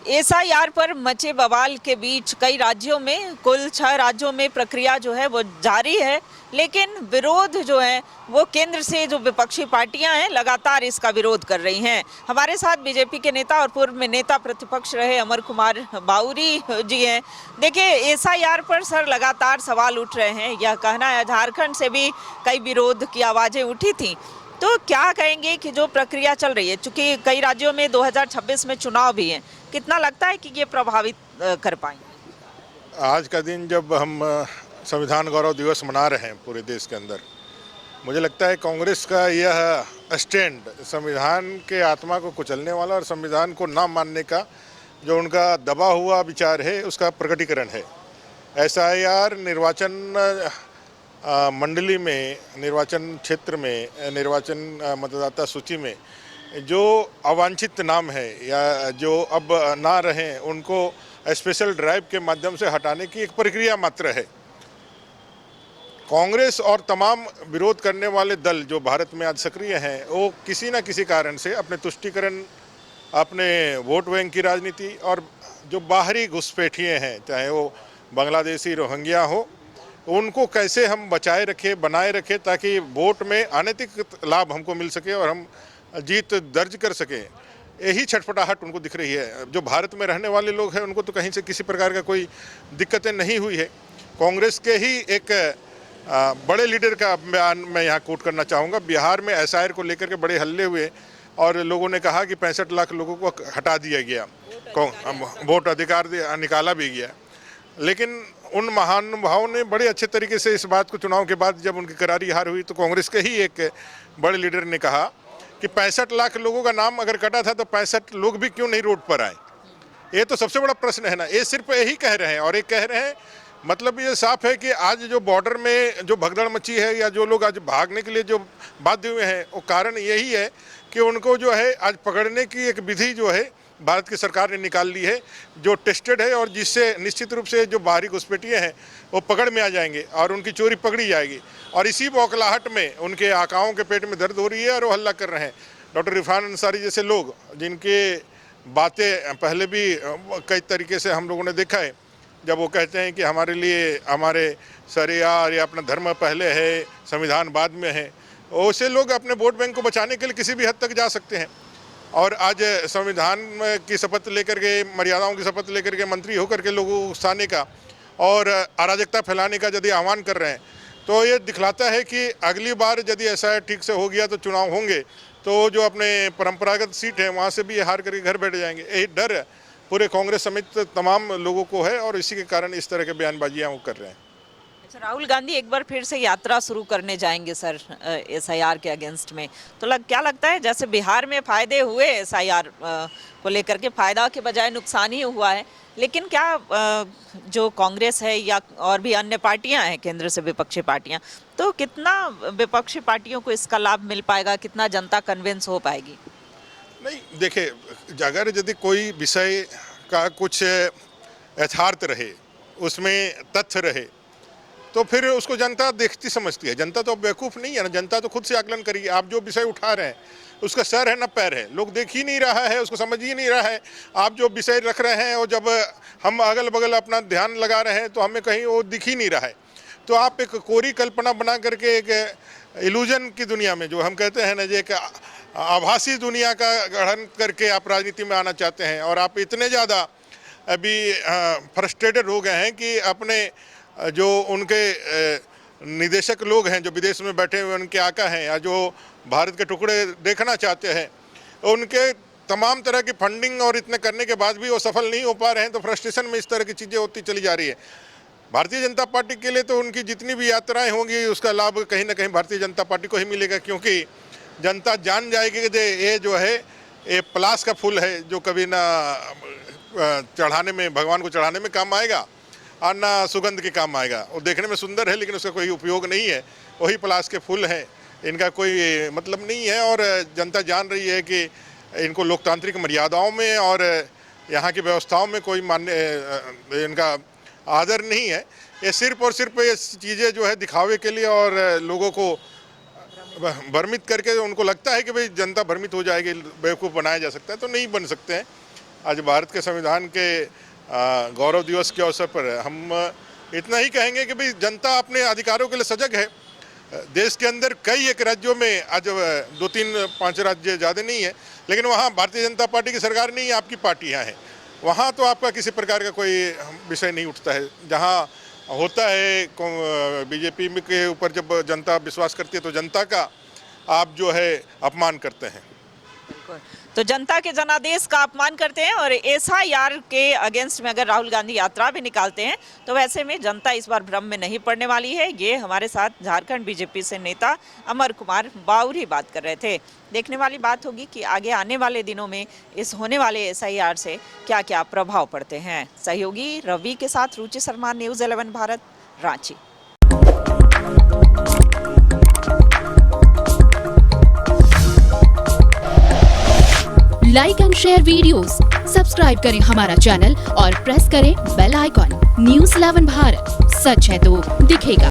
SIR पर मचे बवाल के बीच कई राज्यों में, कुल 6 राज्यों में प्रक्रिया जो है वो जारी है, लेकिन विरोध जो है वो केंद्र से जो विपक्षी पार्टियां हैं लगातार इसका विरोध कर रही हैं। हमारे साथ बीजेपी के नेता और पूर्व में नेता प्रतिपक्ष रहे अमर कुमार बाउरी जी हैं। देखिए, एसआईआर पर सर लगातार सवाल उठ रहे हैं। यह कहना है, झारखंड से भी कई विरोध की आवाजें उठी थी। तो क्या कहेंगे कि जो प्रक्रिया चल रही है, चूंकि कई राज्यों में 2026 में चुनाव भी है, कितना लगता है कि ये प्रभावित कर पाएंगे? आज का दिन जब हम संविधान गौरव दिवस मना रहे हैं पूरे देश के अंदर, मुझे लगता है कांग्रेस का यह स्टैंड संविधान के आत्मा को कुचलने वाला और संविधान को ना मानने का जो उनका दबा हुआ विचार है उसका प्रकटीकरण है। एसआईआर निर्वाचन मंडली में, निर्वाचन क्षेत्र में, निर्वाचन मतदाता सूची में जो अवांछित नाम है या जो अब ना रहें उनको स्पेशल ड्राइव के माध्यम से हटाने की एक प्रक्रिया मात्र है। कांग्रेस और तमाम विरोध करने वाले दल जो भारत में आज सक्रिय हैं वो किसी न किसी कारण से अपने तुष्टीकरण, अपने वोट बैंक की राजनीति और जो बाहरी घुसपैठिए हैं, चाहे वो बांग्लादेशी रोहिंग्या हो, उनको कैसे हम बचाए रखें, बनाए रखें ताकि वोट में अनैतिक लाभ हमको मिल सके और हम जीत दर्ज कर सकें। यही छटपटाहट उनको दिख रही है। जो भारत में रहने वाले लोग हैं उनको तो कहीं से किसी प्रकार का कोई दिक्कतें नहीं हुई है। कांग्रेस के ही एक बड़े लीडर का बयान मैं यहाँ कोट करना चाहूँगा। बिहार में एसआईआर को लेकर के बड़े हल्ले हुए और लोगों ने कहा कि 65 लाख लोगों को हटा दिया गया, वोट अधिकार निकाला भी गया। लेकिन उन महानुभावों ने बड़े अच्छे तरीके से इस बात को, चुनाव के बाद जब उनकी करारी हार हुई तो कांग्रेस के ही एक बड़े लीडर ने कहा कि 65 लाख लोगों का नाम अगर कटा था तो 65 लोग भी क्यों नहीं रोड पर आए। ये तो सबसे बड़ा प्रश्न है ना। ये सिर्फ यही कह रहे हैं और ये कह रहे हैं, मतलब ये साफ है कि आज जो बॉर्डर में जो भगदड़ मची है या जो लोग आज भागने के लिए जो बाध्य हुए हैं, वो कारण यही है कि उनको जो है आज पकड़ने की एक विधि जो है भारत की सरकार ने निकाल ली है, जो टेस्टेड है और जिससे निश्चित रूप से जो बाहरी घुसपैठिए हैं वो पकड़ में आ जाएंगे और उनकी चोरी पकड़ी जाएगी। और इसी बौखलाहट में उनके आकाओं के पेट में दर्द हो रही है और वो हल्ला कर रहे हैं। डॉक्टर इरफान अंसारी जैसे लोग, जिनके बातें पहले भी कई तरीके से हम लोगों ने देखा है, जब वो कहते हैं कि हमारे लिए हमारे शरिया या अपना धर्म पहले है, संविधान बाद में है, वैसे लोग अपने वोट बैंक को बचाने के लिए किसी भी हद तक जा सकते हैं। और आज संविधान की शपथ लेकर के, मर्यादाओं की शपथ लेकर के मंत्री होकर के लोगों को उकसाने का और अराजकता फैलाने का यदि आह्वान कर रहे हैं तो ये दिखलाता है कि अगली बार यदि ऐसा ठीक से हो गया तो चुनाव होंगे तो जो अपने परंपरागत सीट है वहाँ से भी हार करके घर बैठ जाएंगे। यही डर पूरे कांग्रेस समेत तमाम लोगों को है और इसी के कारण इस तरह के बयानबाजियाँ वो कर रहे हैं। अच्छा, राहुल गांधी एक बार फिर से यात्रा शुरू करने जाएंगे सर एसआईआर के अगेंस्ट में, तो क्या लगता है, जैसे बिहार में फायदे हुए एसआईआर को लेकर के, फायदा के बजाय नुकसान ही हुआ है, लेकिन क्या जो कांग्रेस है या और भी अन्य पार्टियां हैं केंद्र से विपक्षी पार्टियां, तो कितना विपक्षी पार्टियों को इसका लाभ मिल पाएगा, कितना जनता कन्विंस हो पाएगी? नहीं, देखिए, अगर यदि कोई विषय का कुछ यथार्थ रहे, उसमें तथ्य रहे, तो फिर उसको जनता देखती समझती है। जनता तो बेवकूफ़ नहीं है ना। जनता तो खुद से आकलन करिए। आप जो विषय उठा रहे हैं उसका सर है ना पैर है, लोग देख ही नहीं रहा है, उसको समझ ही नहीं रहा है। आप जो विषय रख रहे हैं और जब हम अगल बगल अपना ध्यान लगा रहे हैं तो हमें कहीं वो दिख ही नहीं रहा है। तो आप एक कोरी कल्पना बना करके एक इल्यूजन की दुनिया में, जो हम कहते हैं ना, जो एक आभासी दुनिया का गठन करके आप राजनीति में आना चाहते हैं। और आप इतने ज़्यादा अभी फ्रस्ट्रेटेड हो गए हैं कि अपने जो उनके निदेशक लोग हैं जो विदेश में बैठे हुए उनके आका हैं या जो भारत के टुकड़े देखना चाहते हैं, उनके तमाम तरह की फंडिंग और इतने करने के बाद भी वो सफल नहीं हो पा रहे हैं, तो फ्रस्ट्रेशन में इस तरह की चीज़ें होती चली जा रही है। भारतीय जनता पार्टी के लिए तो उनकी जितनी भी यात्राएं होंगी उसका लाभ कहीं ना कहीं भारतीय जनता पार्टी को ही मिलेगा, क्योंकि जनता जान जाएगी कि ये जो है ये पलाश का फूल है जो कभी ना चढ़ाने में, भगवान को चढ़ाने में काम आएगा और ना सुगंध के काम आएगा। वो देखने में सुंदर है लेकिन उसका कोई उपयोग नहीं है। वही पलाश के फूल हैं, इनका कोई मतलब नहीं है। और जनता जान रही है कि इनको लोकतांत्रिक मर्यादाओं में और यहाँ की व्यवस्थाओं में कोई मान्य इनका आदर नहीं है। ये सिर्फ और सिर्फ ये चीज़ें जो है दिखावे के लिए और लोगों को भ्रमित करके, उनको लगता है कि भाई जनता भ्रमित हो जाएगी, बेवकूफ़ बनाया जा सकता है, तो नहीं बन सकते हैं। आज भारत के संविधान के गौरव दिवस के अवसर पर हम इतना ही कहेंगे कि भाई जनता अपने अधिकारों के लिए सजग है। देश के अंदर कई एक राज्यों में आज 2, 3, 5 राज्य ज़्यादा नहीं है, लेकिन वहाँ भारतीय जनता पार्टी की सरकार नहीं है, आपकी पार्टियाँ हैं। वहाँ तो आपका किसी प्रकार का कोई विषय नहीं उठता है। जहाँ होता है बीजेपी के ऊपर जब जनता विश्वास करती है तो जनता का आप जो है अपमान करते हैं। तो जनता के जनादेश का अपमान करते हैं और एसआईआर के अगेंस्ट में अगर राहुल गांधी यात्रा भी निकालते हैं तो वैसे में जनता इस बार भ्रम में नहीं पड़ने वाली है। ये हमारे साथ झारखंड बीजेपी से नेता अमर कुमार बाउरी बात कर रहे थे। देखने वाली बात होगी कि आगे आने वाले दिनों में इस होने वाले एसआईआर से क्या क्या प्रभाव पड़ते हैं। सहयोगी रवि के साथ Ruchi Sharma, news 11 Bharat, Ranchi. Like and share videos, subscribe करें हमारा चैनल और प्रेस करें बेल आइकॉन। न्यूज़ 11 भारत, सच है तो दिखेगा।